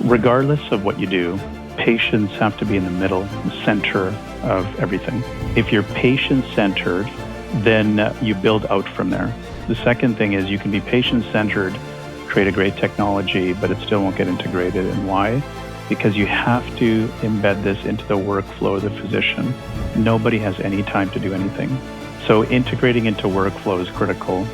Regardless of what you do, patients have to be in the middle, the center of everything. If you're patient-centered, then you build out from there. The second thing is you can be patient-centered, create a great technology, but it still won't get integrated. And why? Because you have to embed this into the workflow of the physician. Nobody has any time to do anything. So integrating into workflow is critical.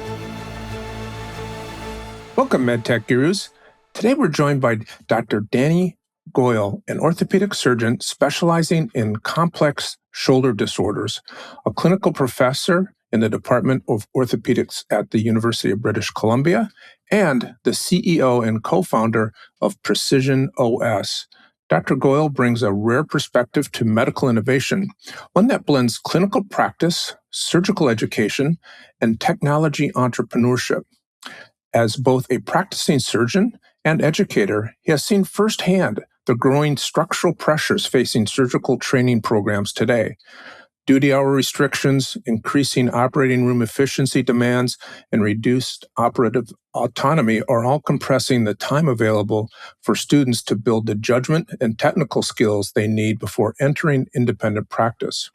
Welcome, MedTech Gurus. Today we're joined by Dr. Danny Goel, an orthopedic surgeon specializing in complex shoulder disorders, a clinical professor in the Department of Orthopedics at the University of British Columbia, and the CEO and co-founder of Precision OS. Dr. Goel brings a rare perspective to medical innovation, one that blends clinical practice, surgical education, and technology entrepreneurship. As both a practicing surgeon and educator, he has seen firsthand the growing structural pressures facing surgical training programs today. Duty hour restrictions, increasing operating room efficiency demands, and reduced operative autonomy are all compressing the time available for students to build the judgment and technical skills they need before entering independent practice.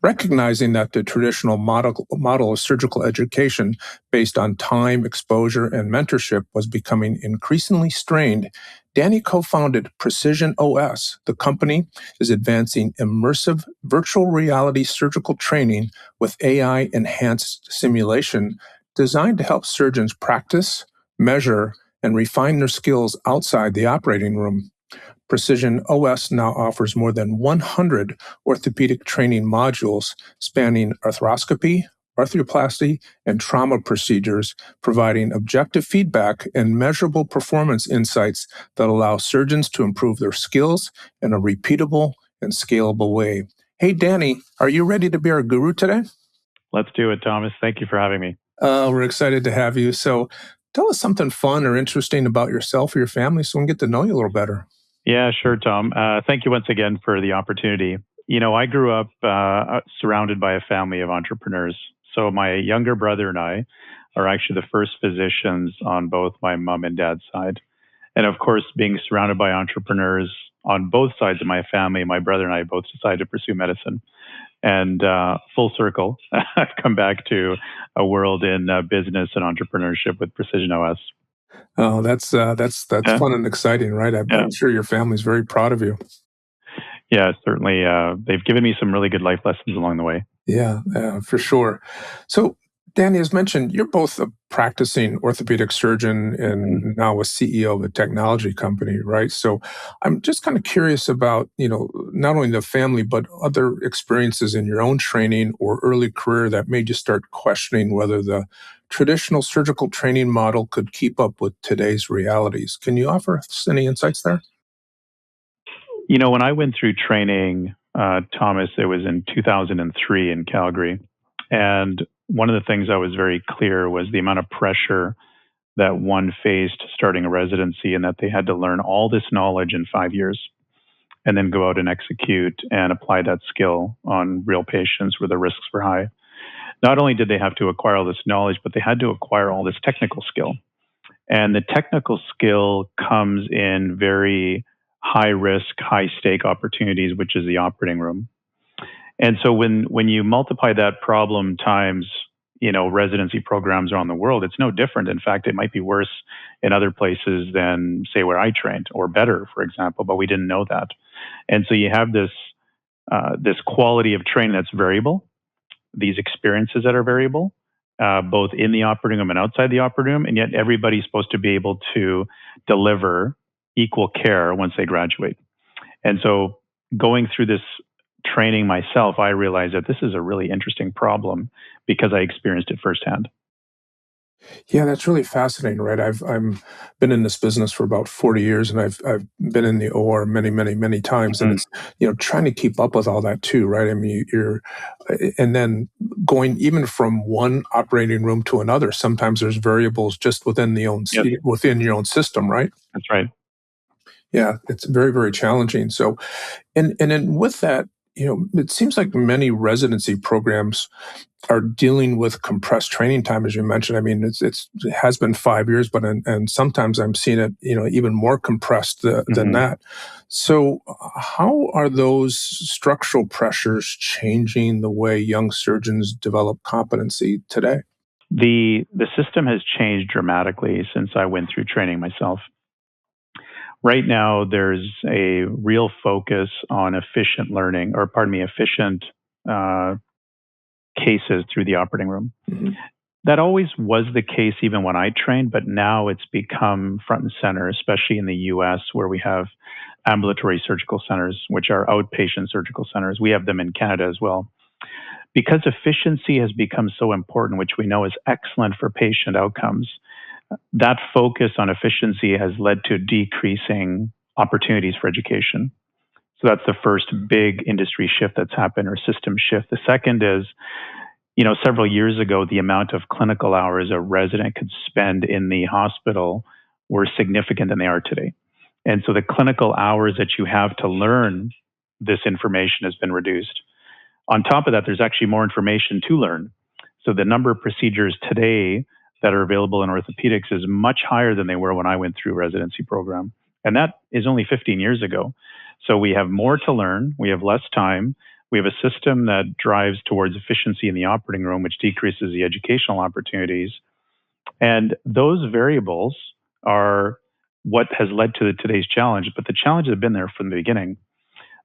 Recognizing that the traditional model of surgical education based on time, exposure, and mentorship was becoming increasingly strained, Danny co-founded Precision OS. The company is advancing immersive virtual reality surgical training with AI-enhanced simulation designed to help surgeons practice, measure, and refine their skills outside the operating room. Precision OS now offers more than 100 orthopedic training modules spanning arthroscopy, arthroplasty, and trauma procedures, providing objective feedback and measurable performance insights that allow surgeons to improve their skills in a repeatable and scalable way. Hey, Danny, are you ready to be our guru today? Let's do it, Thomas. Thank you for having me. We're excited to have you. So tell us something fun or interesting about yourself or your family so we can get to know you a little better. Yeah, sure, Tom. Thank you once again for the opportunity. You know, I grew up surrounded by a family of entrepreneurs. So my younger brother and I are actually the first physicians on both my mom and dad's side. And of course, being surrounded by entrepreneurs on both sides of my family, my brother and I both decided to pursue medicine. And full circle, I've come back to a world in business and entrepreneurship with Precision OS. Oh, that's fun and exciting, right? I'm sure your family's very proud of you. Yeah, certainly. They've given me some really good life lessons along the way. Yeah, for sure. So, Danny, as mentioned, you're both a practicing orthopedic surgeon and now a CEO of a technology company, right? So I'm just kind of curious about, not only the family, but other experiences in your own training or early career that made you start questioning whether the traditional surgical training model could keep up with today's realities. Can you offer us any insights there? You know, when I went through training, Thomas, it was in 2003 in Calgary. And one of the things that was very clear was the amount of pressure that one faced starting a residency, and that they had to learn all this knowledge in 5 years and then go out and execute and apply that skill on real patients where the risks were high. Not only did they have to acquire all this knowledge, but they had to acquire all this technical skill. And the technical skill comes in very high risk, high stake opportunities, which is the operating room. And so when you multiply that problem times, residency programs around the world, it's no different. In fact, it might be worse in other places than, say, where I trained, or better, for example, but we didn't know that. And so you have this quality of training that's variable, these experiences that are variable, both in the operating room and outside the operating room, and yet everybody's supposed to be able to deliver equal care once they graduate. And so going through this training myself, I realized that this is a really interesting problem because I experienced it firsthand. Yeah, that's really fascinating, right? I've been in this business for about 40 years, and I've been in the OR many times, and it's trying to keep up with all that too, right? I mean, and then going even from one operating room to another. Sometimes there's variables just within within your own system, right? That's right. Yeah, it's very challenging. So, and then with that, it seems like many residency programs are dealing with compressed training time, as you mentioned. I mean, it has been 5 years, but and sometimes I'm seeing it, even more compressed than Mhm. that. So, how are those structural pressures changing the way young surgeons develop competency today? The system has changed dramatically since I went through training myself. Right now, there's a real focus on efficient learning, or pardon me, efficient uh, cases through the operating room. Mhm. That always was the case even when I trained, but now it's become front and center, especially in the US, where we have ambulatory surgical centers, which are outpatient surgical centers. We have them in Canada as well. Because efficiency has become so important, which we know is excellent for patient outcomes, that focus on efficiency has led to decreasing opportunities for education. So that's the first big industry shift that's happened, or system shift. The second is, several years ago, the amount of clinical hours a resident could spend in the hospital were significant than they are today. And so the clinical hours that you have to learn this information has been reduced. On top of that, there's actually more information to learn. So the number of procedures today that are available in orthopedics is much higher than they were when I went through residency program. And that is only 15 years ago. So we have more to learn. We have less time. We have a system that drives towards efficiency in the operating room, which decreases the educational opportunities. And those variables are what has led to today's challenge. But the challenges have been there from the beginning.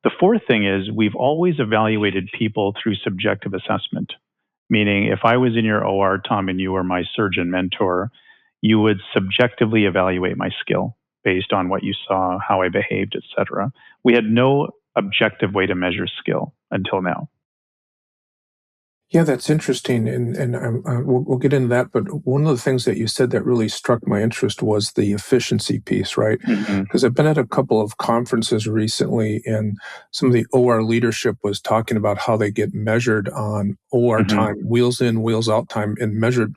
The fourth thing is we've always evaluated people through subjective assessment, meaning if I was in your OR, Tom, and you were my surgeon mentor, you would subjectively evaluate my skill based on what you saw, how I behaved, etc. We had no objective way to measure skill until now. Yeah, that's interesting, and we'll get into that. But one of the things that you said that really struck my interest was the efficiency piece, right? Mhm. Because I've been at a couple of conferences recently, and some of the OR leadership was talking about how they get measured on OR Mhm. time, wheels in, wheels out time, and measured,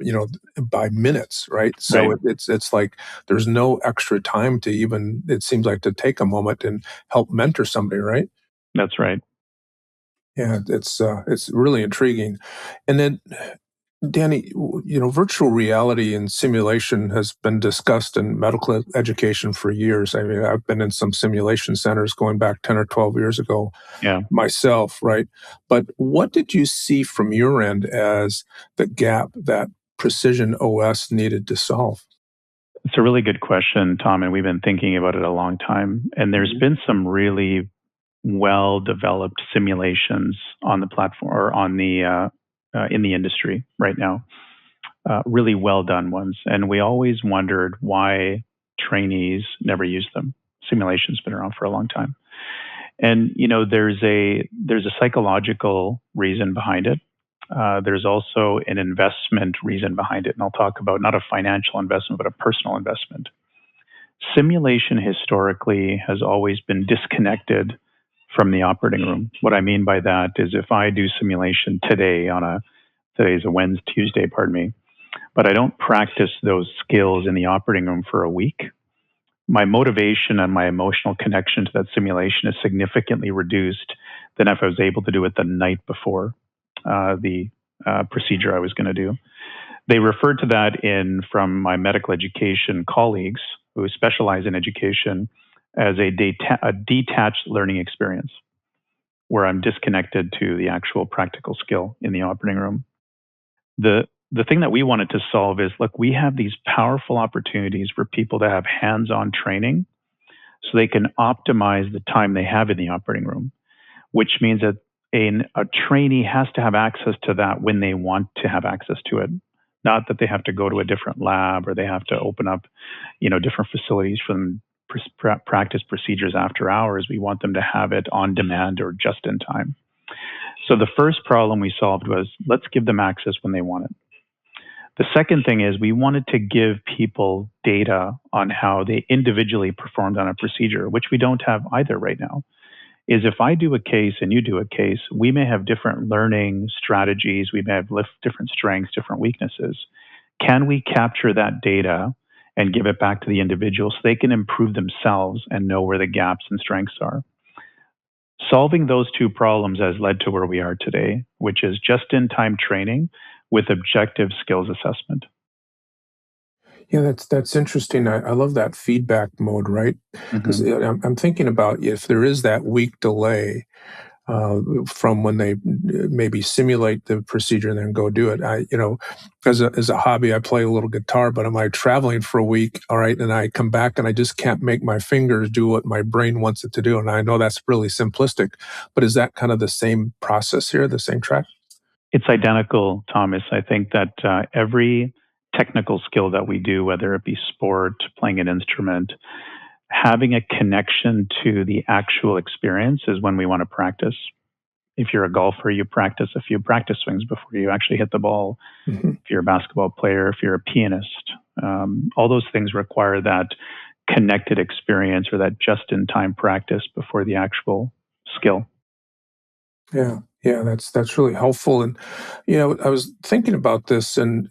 by minutes, right? Right. So it's like there's no extra time to even. It seems like to take a moment and help mentor somebody, right? That's right. Yeah, it's really intriguing. And then, Danny, virtual reality and simulation has been discussed in medical education for years. I mean, I've been in some simulation centers going back 10 or 12 years ago Yeah. myself, right? But what did you see from your end as the gap that Precision OS needed to solve? It's a really good question, Tom, and we've been thinking about it a long time. And there's Mhm. been some really well developed simulations on the platform, or on the in the industry right now. Really well done ones, and we always wondered why trainees never use them. Simulation's been around for a long time, and there's a psychological reason behind it. There's also an investment reason behind it, and I'll talk about not a financial investment but a personal investment. Simulation historically has always been disconnected from the operating room. What I mean by that is if I do simulation today's a Wednesday, Tuesday, pardon me, but I don't practice those skills in the operating room for a week, my motivation and my emotional connection to that simulation is significantly reduced than if I was able to do it the night before the procedure I was going to do. They referred to that from my medical education colleagues who specialize in education as a detached learning experience, where I'm disconnected to the actual practical skill in the operating room. The thing that we wanted to solve is, look, we have these powerful opportunities for people to have hands-on training so they can optimize the time they have in the operating room, which means that a trainee has to have access to that when they want to have access to it. Not that they have to go to a different lab or they have to open up, different facilities for them practice procedures after hours. We want them to have it on demand or just in time. So the first problem we solved was, let's give them access when they want it. The second thing is we wanted to give people data on how they individually performed on a procedure, which we don't have either right now. Is if I do a case and you do a case, we may have different learning strategies, we may have different strengths, different weaknesses. Can we capture that data and give it back to the individual so they can improve themselves and know where the gaps and strengths are? Solving those two problems has led to where we are today, which is just-in-time training with objective skills assessment. Yeah, that's interesting. I love that feedback mode, right? Because Mhm. I'm thinking about if there is that week delay from when they maybe simulate the procedure and then go do it. As a hobby, I play a little guitar, but am I traveling for a week? All right, and I come back and I just can't make my fingers do what my brain wants it to do. And I know that's really simplistic, but is that kind of the same process here, the same track? It's identical, Thomas. I think that every technical skill that we do, whether it be sport, playing an instrument, having a connection to the actual experience is when we want to practice. If you're a golfer, you practice a few practice swings before you actually hit the ball. Hmm. If you're a basketball player, if you're a pianist, all those things require that connected experience or that just in time practice before the actual skill. Yeah, yeah, that's really helpful. And I was thinking about this, and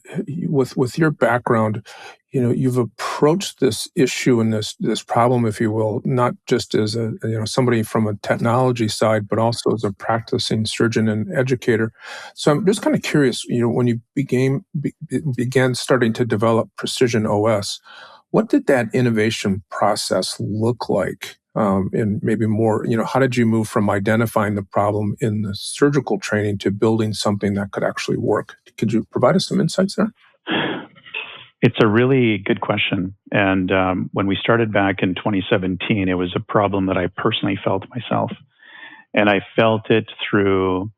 with your background, you've approached this issue and this problem, if you will, not just as a somebody from a technology side, but also as a practicing surgeon and educator. So I'm just kind of curious, when you began starting to develop Precision OS, what did that innovation process look like? And maybe more, how did you move from identifying the problem in the surgical training to building something that could actually work? Could you provide us some insights there? It's a really good question. And when we started back in 2017, it was a problem that I personally felt myself. And I felt it through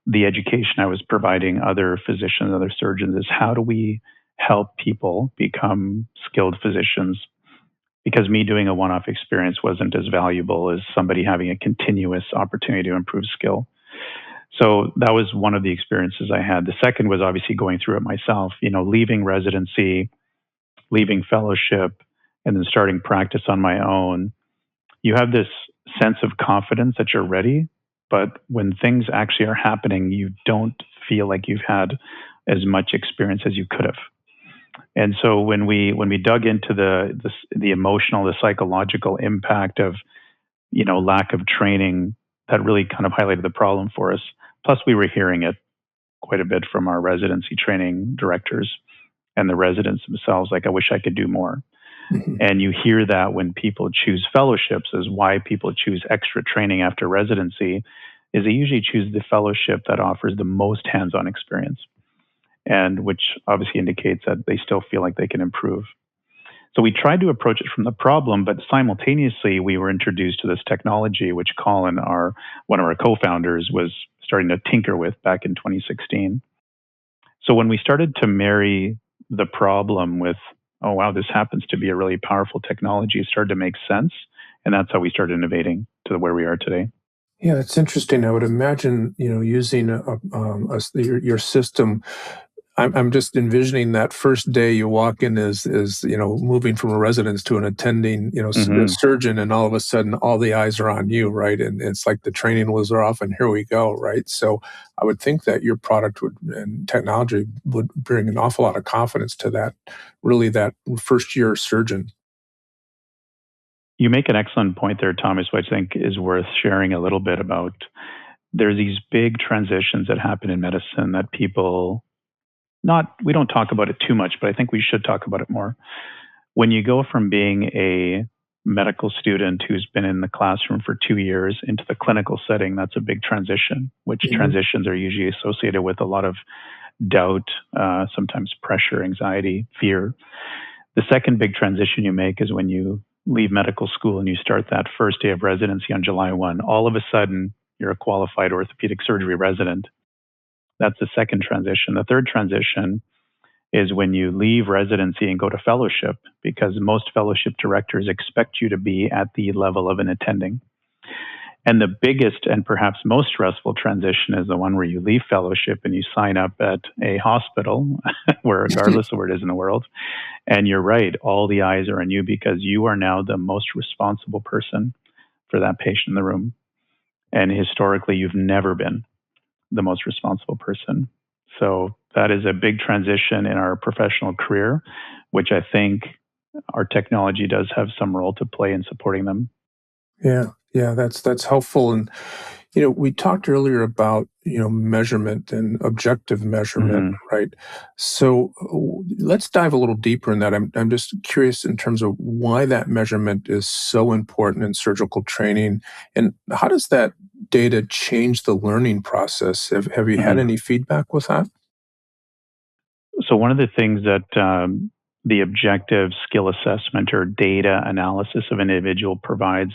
the education I was providing other physicians, other surgeons, is how do we help people become skilled physicians? Because me doing a one off experience wasn't as valuable as somebody having a continuous opportunity to improve skill. So that was one of the experiences I had. The second was obviously going through it myself, leaving residency, leaving fellowship, and then starting practice on my own. You have this sense of confidence that you're ready, but when things actually are happening, you don't feel like you've had as much experience as you could have. And so when we dug into the emotional, the psychological impact of lack of training, that really kind of highlighted the problem for us. Plus, we were hearing it quite a bit from our residency training directors and the residents themselves. Like, I wish I could do more. Mhm. And you hear that when people choose fellowships, is why people choose extra training after residency, is they usually choose the fellowship that offers the most hands-on experience, and which obviously indicates that they still feel like they can improve. So we tried to approach it from the problem, but simultaneously we were introduced to this technology, which Colin, one of our co-founders, was starting to tinker with back in 2016. So when we started to marry the problem with, oh wow, this happens to be a really powerful technology, it started to make sense, and that's how we started innovating to where we are today. Yeah, that's interesting. I would imagine, using your system. I'm just envisioning that first day you walk in as moving from a residence to an attending a Hmm. surgeon, and all of a sudden all the eyes are on you, right? And it's like the training wheels are off, and here we go, right? So I would think that your product would and technology would bring an awful lot of confidence to that first year surgeon. You make an excellent point there, Thomas, which I think is worth sharing a little bit about. There's these big transitions that happen in medicine that people not we don't talk about it too much, but I think we should talk about it more. When you go from being a medical student who's been in the classroom for 2 years into the clinical setting, that's a big transition, which Mhm. transitions are usually associated with a lot of doubt, sometimes pressure, anxiety, fear. The second big transition you make is when you leave medical school and you start that first day of residency on July 1. All of a sudden, you're a qualified orthopedic surgery resident. That's the second transition. The third transition is when you leave residency and go to fellowship, because most fellowship directors expect you to be at the level of an attending. And the biggest and perhaps most stressful transition is the one where you leave fellowship and you sign up at a hospital, where regardless of where it is in the world. And you're right, all the eyes are on you because you are now the most responsible person for that patient in the room. And historically, you've never been the most responsible person. So that is a big transition in our professional career, which I think our technology does have some role to play in supporting them. Yeah. Yeah, that's helpful. And we talked earlier about measurement and objective measurement, Hmm. right? So let's dive a little deeper in that. I'm just curious in terms of why that measurement is so important in surgical training, and how does that data change the learning process? Have you had Hmm. any feedback with that? So one of the things that the objective skill assessment or data analysis of an individual provides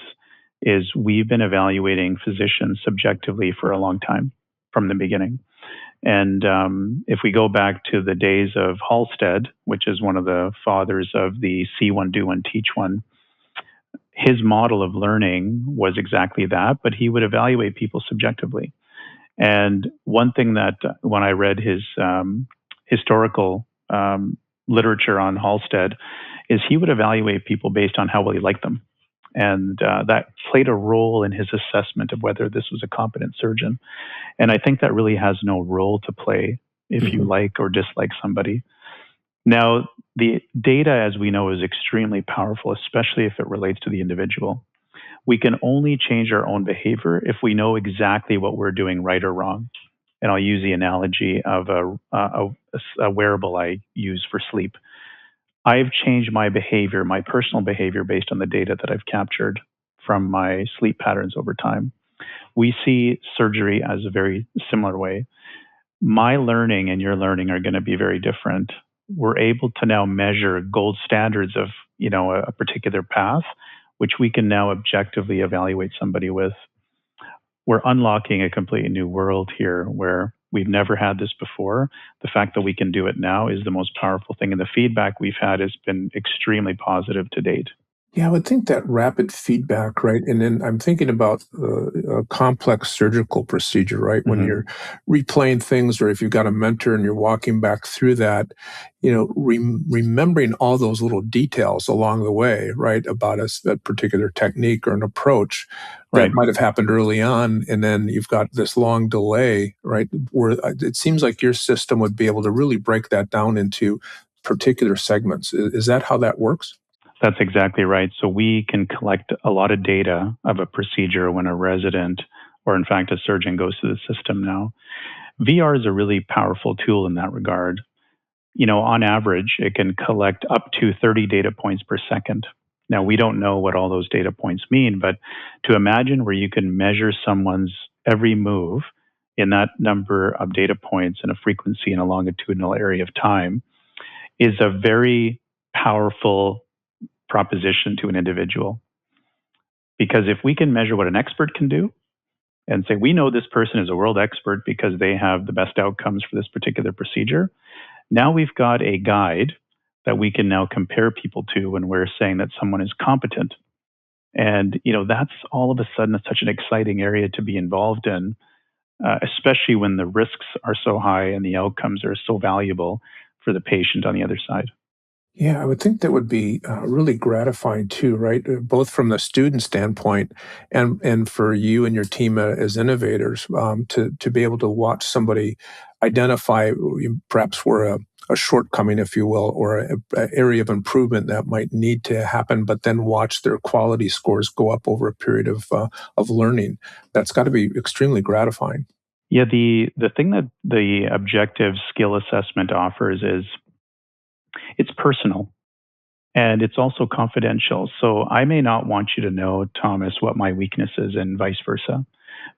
is we've been evaluating physicians subjectively for a long time from the beginning. And if we go back to the days of Halstead, which is one of the fathers of the see one, do one, teach one, his model of learning was exactly that, but he would evaluate people subjectively. And one thing that when I read his historical literature on Halstead is he would evaluate people based on how well he liked them. And that played a role in his assessment of whether this was a competent surgeon. And I think that really has no role to play if you Hmm. like or dislike somebody. Now, the data, as we know, is extremely powerful, especially if it relates to the individual. We can only change our own behavior if we know exactly what we're doing right or wrong. And I'll use the analogy of a wearable I use for sleep. I've changed my behavior, my personal behavior, based on the data that I've captured from my sleep patterns over time. We see surgery as a very similar way. My learning and your learning are going to be very different. We're able to now measure gold standards of, a particular path, which we can now objectively evaluate somebody with. We're unlocking a completely new world here where we've never had this before. The fact that we can do it now is the most powerful thing. And the feedback we've had has been extremely positive to date. Yeah, I would think that rapid feedback, right? And then I'm thinking about a complex surgical procedure, right? When Hmm. you're replaying things, or if you've got a mentor and you're walking back through that, remembering all those little details along the way, right? About a particular technique or an approach that Right. might have happened early on. And then you've got this long delay, right? Where it seems like your system would be able to really break that down into particular segments. Is that how that works? That's exactly right. So we can collect a lot of data of a procedure when a resident or, in fact, a surgeon goes through the system now. VR is a really powerful tool in that regard. On average, it can collect up to 30 data points per second. Now, we don't know what all those data points mean, but to imagine where you can measure someone's every move in that number of data points and a frequency in a longitudinal area of time is a very powerful proposition to an individual. Because if we can measure what an expert can do and say, we know this person is a world expert because they have the best outcomes for this particular procedure, now we've got a guide that we can now compare people to when we're saying that someone is competent. And, that's all of a sudden such an exciting area to be involved in, especially when the risks are so high and the outcomes are so valuable for the patient on the other side. Yeah, I would think that would be really gratifying too, right? Both from the student standpoint and for you and your team as innovators, to be able to watch somebody identify perhaps where a shortcoming, if you will, or a area of improvement that might need to happen, but then watch their quality scores go up over a period of learning. That's got to be extremely gratifying. Yeah, the thing that the objective skill assessment offers is it's personal and it's also confidential. So I may not want you to know, Thomas, what my weakness is and vice versa.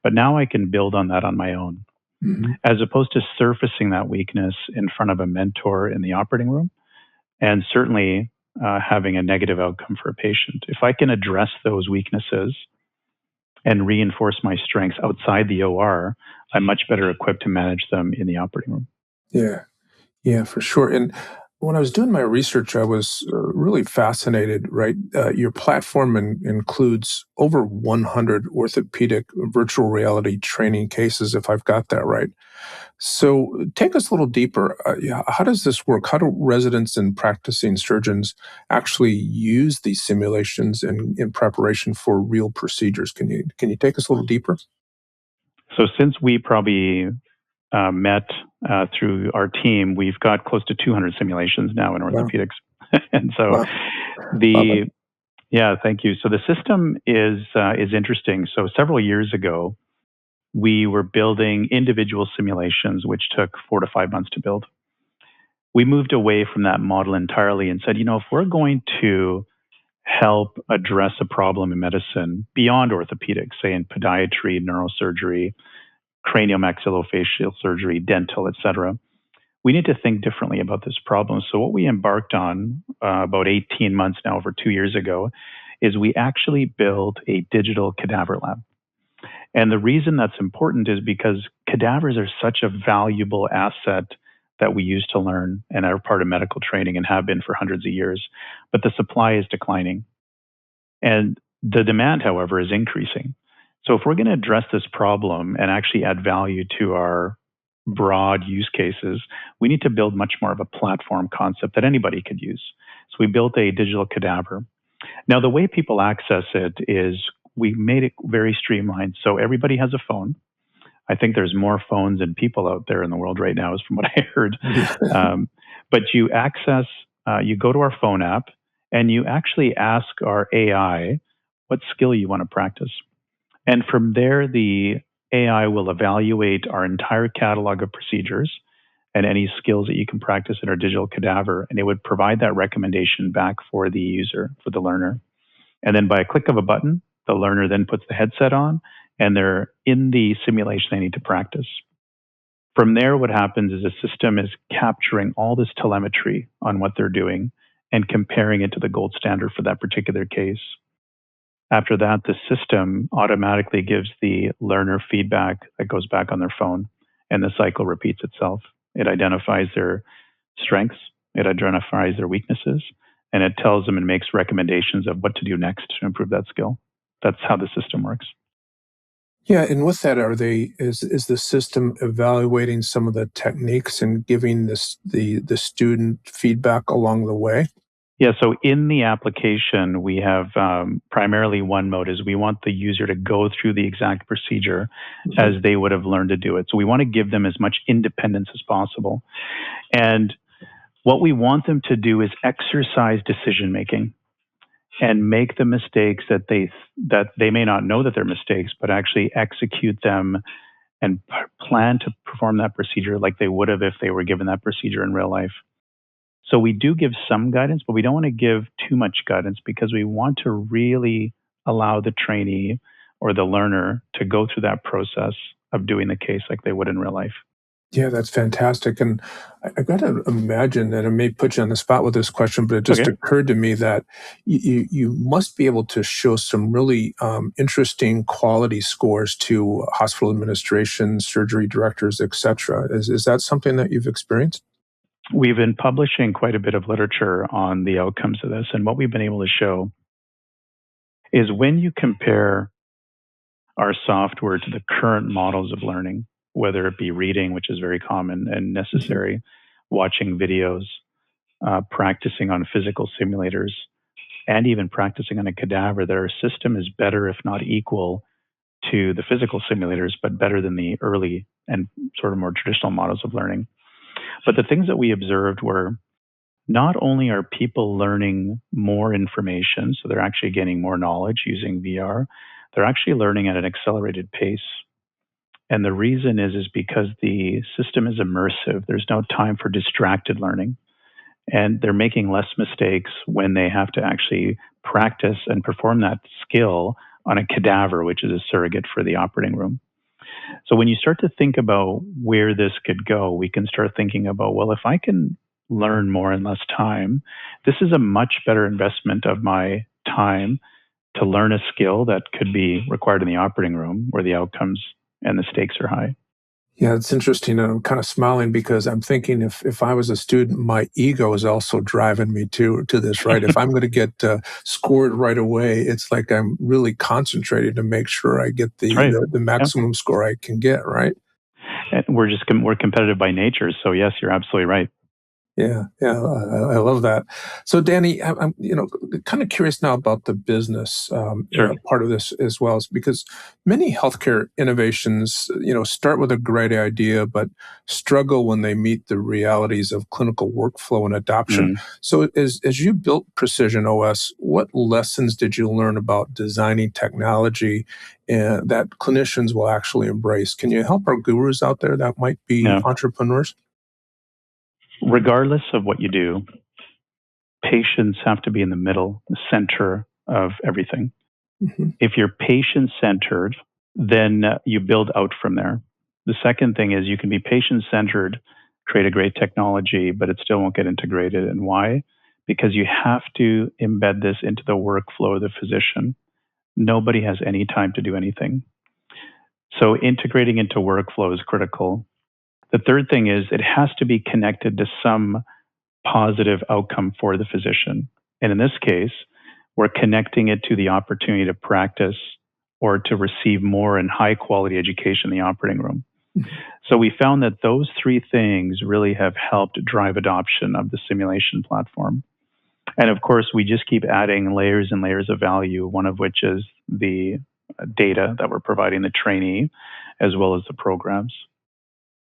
But now I can build on that on my own, Hmm. as opposed to surfacing that weakness in front of a mentor in the operating room and certainly having a negative outcome for a patient. If I can address those weaknesses and reinforce my strengths outside the OR, I'm much better equipped to manage them in the operating room. Yeah. Yeah, for sure. And when I was doing my research, I was really fascinated, right? Your platform includes over 100 orthopedic virtual reality training cases, if I've got that right. So take us a little deeper. Yeah, how does this work? How do residents and practicing surgeons actually use these simulations in preparation for real procedures? Can you take us a little deeper? So since we probably met through our team, we've got close to 200 simulations now in Wow. orthopedics. And so Wow. Love it. the Yeah, thank you. So the system is interesting. So several years ago, we were building individual simulations, which took 4 to 5 months to build. We moved away from that model entirely and said, if we're going to help address a problem in medicine beyond orthopedics, say in podiatry, neurosurgery, craniomaxillofacial surgery, dental, et cetera, we need to think differently about this problem. So what we embarked on about 18 months now, over 2 years ago, is we actually built a digital cadaver lab. And the reason that's important is because cadavers are such a valuable asset that we use to learn and are part of medical training and have been for hundreds of years. But the supply is declining. And the demand, however, is increasing. So if we're going to address this problem and actually add value to our broad use cases, we need to build much more of a platform concept that anybody could use. So we built a digital cadaver. Now, the way people access it is we made it very streamlined. So everybody has a phone. I think there's more phones than people out there in the world right now, is from what I heard. But you access, you go to our phone app, and you actually ask our AI what skill you want to practice. And from there, the AI will evaluate our entire catalog of procedures and any skills that you can practice in our digital cadaver, and it would provide that recommendation back for the user, for the learner. And then by a click of a button, the learner then puts the headset on, and they're in the simulation they need to practice. From there, what happens is the system is capturing all this telemetry on what they're doing and comparing it to the gold standard for that particular case. After that, the system automatically gives the learner feedback that goes back on their phone, and the cycle repeats itself. It identifies their strengths, it identifies their weaknesses, and it tells them and makes recommendations of what to do next to improve that skill. That's how the system works. Yeah, and with that, is the system evaluating some of the techniques and giving the student feedback along the way? Yeah, so in the application, we have primarily one mode is we want the user to go through the exact procedure as they would have learned to do it. So we want to give them as much independence as possible. And what we want them to do is exercise decision making and make the mistakes that they may not know that they're mistakes, but actually execute them and plan to perform that procedure like they would have if they were given that procedure in real life. So we do give some guidance, but we don't want to give too much guidance because we want to really allow the trainee or the learner to go through that process of doing the case like they would in real life. Yeah, that's fantastic. And I've got to imagine that, it may put you on the spot with this question, but it just occurred to me that you must be able to show some really interesting quality scores to hospital administration, surgery directors, et cetera. Is that something that you've experienced? We've been publishing quite a bit of literature on the outcomes of this. And what we've been able to show is when you compare our software to the current models of learning, whether it be reading, which is very common and necessary, watching videos, practicing on physical simulators, and even practicing on a cadaver, that our system is better, if not equal, to the physical simulators, but better than the early and sort of more traditional models of learning. But the things that we observed were not only are people learning more information, so they're actually gaining more knowledge using VR, they're actually learning at an accelerated pace. And the reason is because the system is immersive. There's no time for distracted learning. And they're making less mistakes when they have to actually practice and perform that skill on a cadaver, which is a surrogate for the operating room. So when you start to think about where this could go, we can start thinking about, well, if I can learn more in less time, this is a much better investment of my time to learn a skill that could be required in the operating room where the outcomes and the stakes are high. Yeah, it's interesting. And I'm kind of smiling because I'm thinking if I was a student, my ego is also driving me to this, right? If I'm going to get scored right away, it's like I'm really concentrated to make sure I get the maximum score I can get, right? And we're competitive by nature. So yes, you're absolutely right. Yeah, I love that. So, Danny, I'm kind of curious now about the business Sure. part of this as well, is because many healthcare innovations, start with a great idea, but struggle when they meet the realities of clinical workflow and adoption. Mm. So, as you built Precision OS, what lessons did you learn about designing technology that clinicians will actually embrace? Can you help our gurus out there that might be Yeah. entrepreneurs? Regardless of what you do, patients have to be in the middle, the center of everything. Mhm. If you're patient centered, then you build out from there. The second thing is you can be patient centered, create a great technology, but it still won't get integrated. And why? Because you have to embed this into the workflow of the physician. Nobody has any time to do anything. So integrating into workflow is critical. The third thing is it has to be connected to some positive outcome for the physician. And in this case, we're connecting it to the opportunity to practice or to receive more and high quality education in the operating room. So we found that those three things really have helped drive adoption of the simulation platform. And of course, we just keep adding layers and layers of value, one of which is the data that we're providing the trainee, as well as the programs.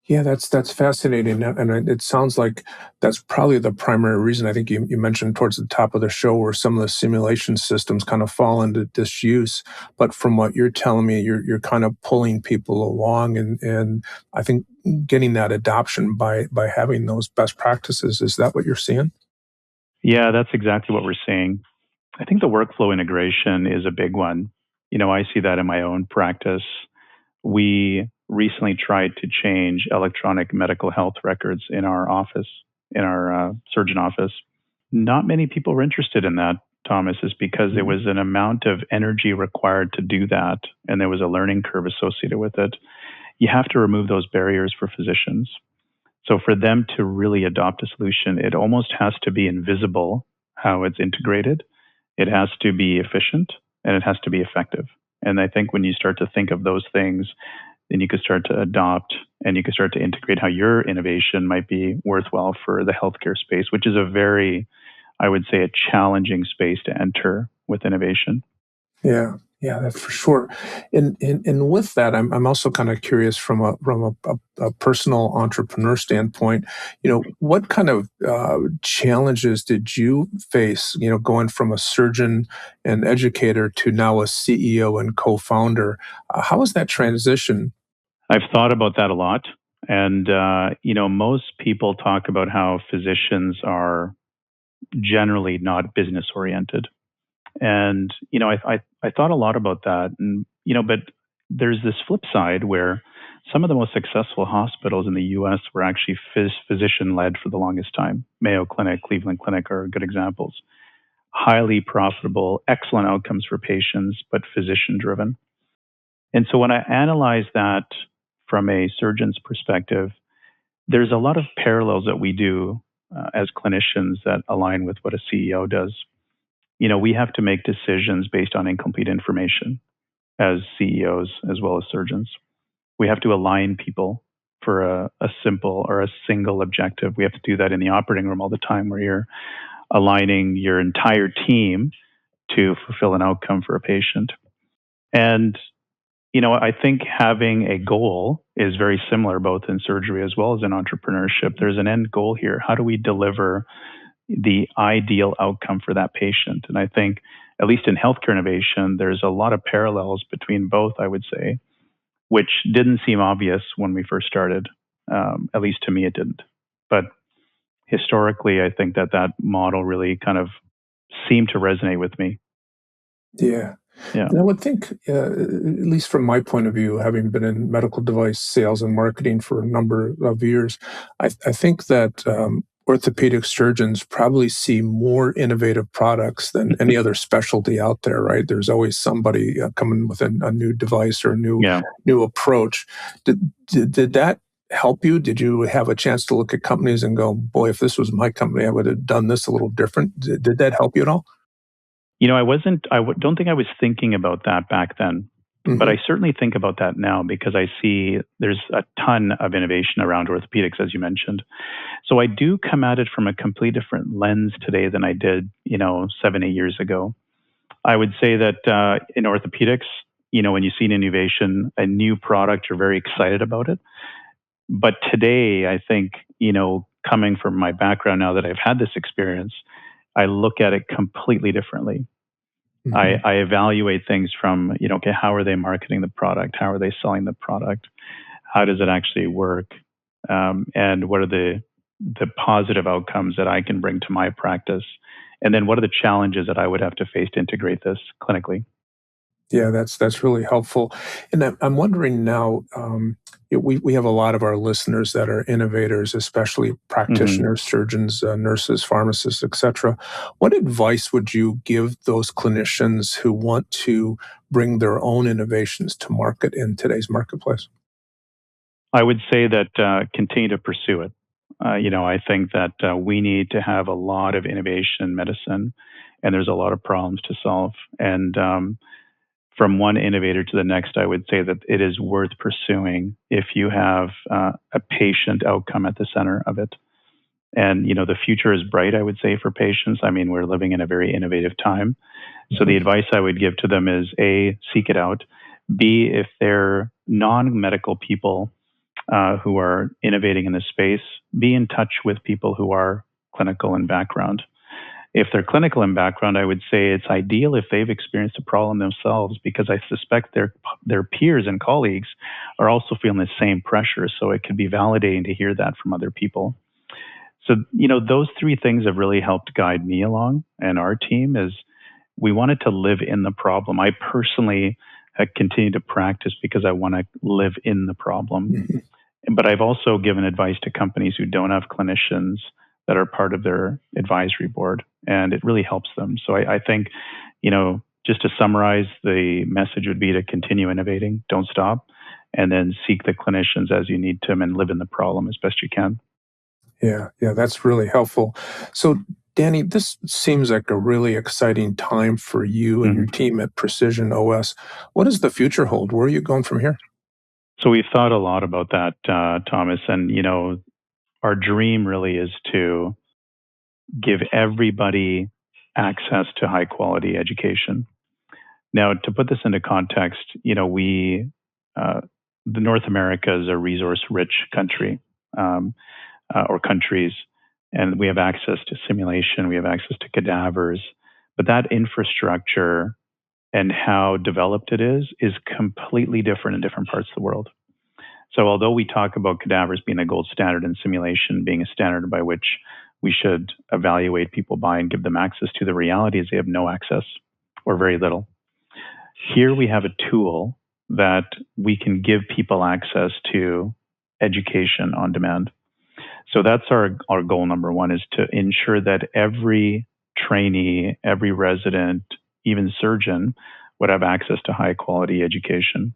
Yeah, that's fascinating, and it sounds like that's probably the primary reason. I think you mentioned towards the top of the show where some of the simulation systems kind of fall into disuse. But from what you're telling me, you're kind of pulling people along, and I think getting that adoption by having those best practices. Is that what you're seeing? Yeah, that's exactly what we're seeing. I think the workflow integration is a big one. I see that in my own practice. We recently tried to change electronic medical health records in our office, in our surgeon office. Not many people were interested in that, Thomas, is because there was an amount of energy required to do that, and there was a learning curve associated with it. You have to remove those barriers for physicians. So for them to really adopt a solution, it almost has to be invisible how it's integrated. It has to be efficient and it has to be effective. And I think when you start to think of those things, then you could start to adopt and you could start to integrate how your innovation might be worthwhile for the healthcare space, which is a very, I would say, a challenging space to enter with innovation. Yeah, that's for sure. And with that, I'm also kind of curious from a personal entrepreneur standpoint. What kind of challenges did you face? Going from a surgeon and educator to now a CEO and co-founder. How was that transition? I've thought about that a lot. And, most people talk about how physicians are generally not business oriented. And, I thought a lot about that. And, but there's this flip side where some of the most successful hospitals in the US were actually physician led for the longest time. Mayo Clinic, Cleveland Clinic are good examples. Highly profitable, excellent outcomes for patients, but physician driven. And so when I analyze that from a surgeon's perspective, there's a lot of parallels that we do as clinicians that align with what a CEO does. We have to make decisions based on incomplete information as CEOs as well as surgeons. We have to align people for a simple or a single objective. We have to do that in the operating room all the time where you're aligning your entire team to fulfill an outcome for a patient. And, I think having a goal is very similar both in surgery as well as in entrepreneurship. There's an end goal here. How do we deliver the ideal outcome for that patient? And I think, at least in healthcare innovation, there's a lot of parallels between both, I would say, which didn't seem obvious when we first started. At least to me, it didn't. But historically, I think that model really kind of seemed to resonate with me. Yeah. Yeah. And I would think, at least from my point of view, having been in medical device sales and marketing for a number of years, I think that orthopedic surgeons probably see more innovative products than any other specialty out there, right? There's always somebody coming with a new device or a Yeah. new approach. Did that help you? Did you have a chance to look at companies and go, boy, if this was my company, I would have done this a little different? Did that help you at all? I don't think I was thinking about that back then. But I Mm-hmm. certainly think about that now because I see there's a ton of innovation around orthopedics, as you mentioned. So I do come at it from a completely different lens today than I did, 7, 8 years ago. I would say that in orthopedics, when you see an innovation, a new product, you're very excited about it. But today, I think, coming from my background now that I've had this experience, I look at it completely differently. Mm-hmm. I evaluate things from, okay, how are they marketing the product? How are they selling the product? How does it actually work? And what are the positive outcomes that I can bring to my practice? And then what are the challenges that I would have to face to integrate this clinically? Yeah, that's really helpful. And I'm wondering now, we have a lot of our listeners that are innovators, especially Hmm. practitioners, surgeons, nurses, pharmacists, etc. What advice would you give those clinicians who want to bring their own innovations to market in today's marketplace? I would say that continue to pursue it. I think that we need to have a lot of innovation in medicine, and there's a lot of problems to solve. And from one innovator to the next, I would say that it is worth pursuing if you have a patient outcome at the center of it. And the future is bright, I would say, for patients. I mean, we're living in a very innovative time. So the Mhm. advice I would give to them is A, seek it out. B, if they're non-medical people who are innovating in this space, be in touch with people who are clinical in background. If they're clinical in background, I would say it's ideal if they've experienced a problem themselves, because I suspect their peers and colleagues are also feeling the same pressure. So it could be validating to hear that from other people. So, those three things have really helped guide me along and our team is we wanted to live in the problem. I personally continue to practice because I want to live in the problem. Mhm. But I've also given advice to companies who don't have clinicians that are part of their advisory board, and it really helps them. So I think, just to summarize, the message would be to continue innovating, don't stop, and then seek the clinicians as you need to and live in the problem as best you can. Yeah, that's really helpful. So, Danny, this seems like a really exciting time for you and your Mhm. team at Precision OS. What does the future hold? Where are you going from here? So we've thought a lot about that, Thomas, and our dream really is to give everybody access to high quality education. Now, to put this into context, uh, the North America is a resource-rich country or countries, and we have access to simulation, we have access to cadavers, but that infrastructure and how developed it is completely different in different parts of the world. So, although we talk about cadavers being a gold standard and simulation being a standard by which we should evaluate people by and give them access to, the reality is they have no access or very little. Here we have a tool that we can give people access to education on demand. So that's our goal number one, is to ensure that every trainee, every resident, even surgeon would have access to high quality education.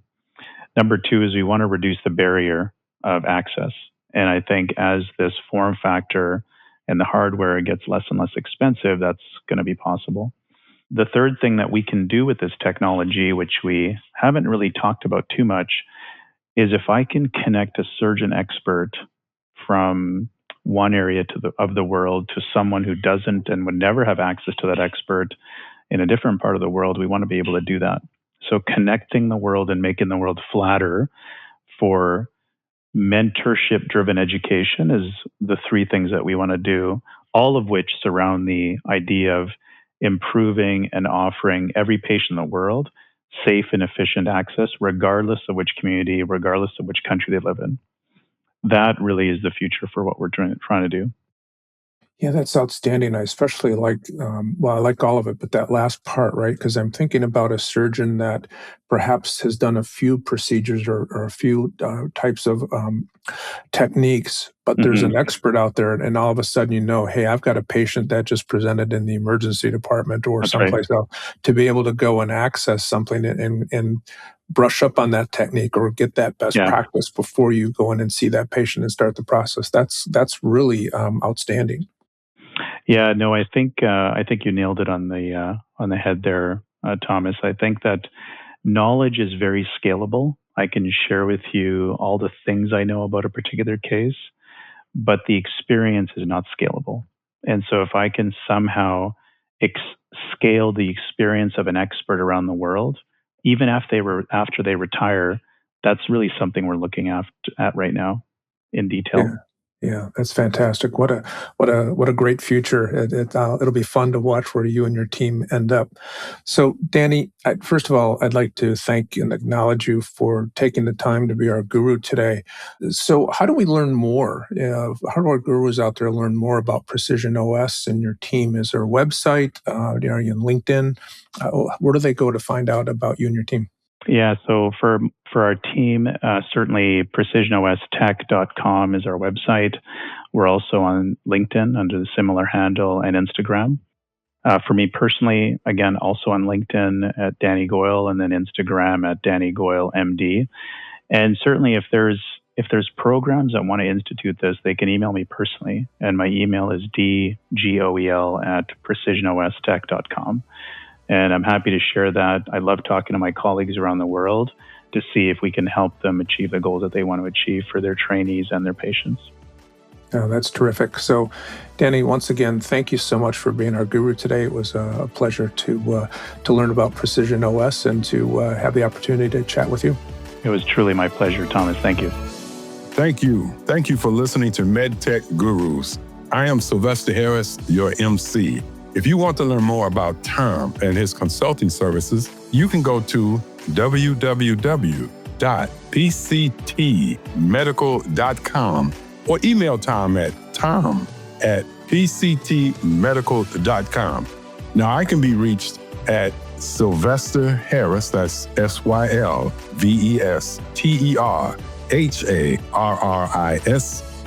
Number two is we want to reduce the barrier of access. And I think as this form factor and the hardware gets less and less expensive, that's going to be possible. The third thing that we can do with this technology, which we haven't really talked about too much, is if I can connect a surgeon expert from one area of the world to someone who doesn't and would never have access to that expert in a different part of the world, we want to be able to do that. So connecting the world and making the world flatter for mentorship driven education is the three things that we want to do, all of which surround the idea of improving and offering every patient in the world safe and efficient access, regardless of which community, regardless of which country they live in. That really is the future for what we're trying to do. Yeah, that's outstanding. I especially like, well, I like all of it, but that last part, right? Because I'm thinking about a surgeon that perhaps has done a few procedures or a few types of techniques, but there's Hmm. an expert out there, and all of a sudden, hey, I've got a patient that just presented in the emergency department or That's right. someplace else, to be able to go and access something and brush up on that technique or get that best Yeah. practice before you go in and see that patient and start the process. That's really outstanding. Yeah. No, I think you nailed it on the head there, Thomas. I think that Knowledge is very scalable. I can share with you all the things I know about a particular case, but the experience is not scalable. And so if I can somehow scale the experience of an expert around the world, even after they retire, that's really something we're looking at right now in detail. Yeah. Yeah, that's fantastic. What a great future. It'll be fun to watch where you and your team end up. So, Danny, first of all, I'd like to thank and acknowledge you for taking the time to be our guru today. So, how do we learn more? How do our gurus out there learn more about Precision OS and your team? Is there a website? Are you on LinkedIn? Where do they go to find out about you and your team? Yeah, so for our team, certainly precisionostech.com is our website. We're also on LinkedIn under the similar handle and Instagram. For me personally, again, also on LinkedIn at Danny Goel and then Instagram at Danny Goel MD. And certainly if there's programs that want to institute this, they can email me personally. And my email is dgoel@precisionostech.com. And I'm happy to share that. I love talking to my colleagues around the world to see if we can help them achieve the goals that they want to achieve for their trainees and their patients. Oh, that's terrific. So, Danny, once again, thank you so much for being our guru today. It was a pleasure to learn about Precision OS and to have the opportunity to chat with you. It was truly my pleasure, Thomas. Thank you. Thank you. Thank you for listening to MedTech Gurus. I am Sylvester Harris, your MC. If you want to learn more about Tom and his consulting services, you can go to www.pctmedical.com or email Tom at tom@pctmedical.com. Now, I can be reached at Sylvester Harris, that's SylvesterHarris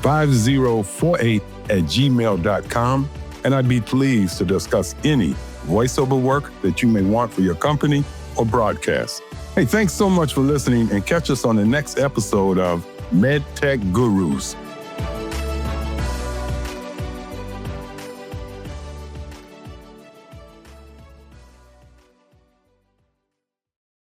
5048@gmail.com. And I'd be pleased to discuss any voiceover work that you may want for your company or broadcast. Hey, thanks so much for listening, and catch us on the next episode of MedTech Gurus.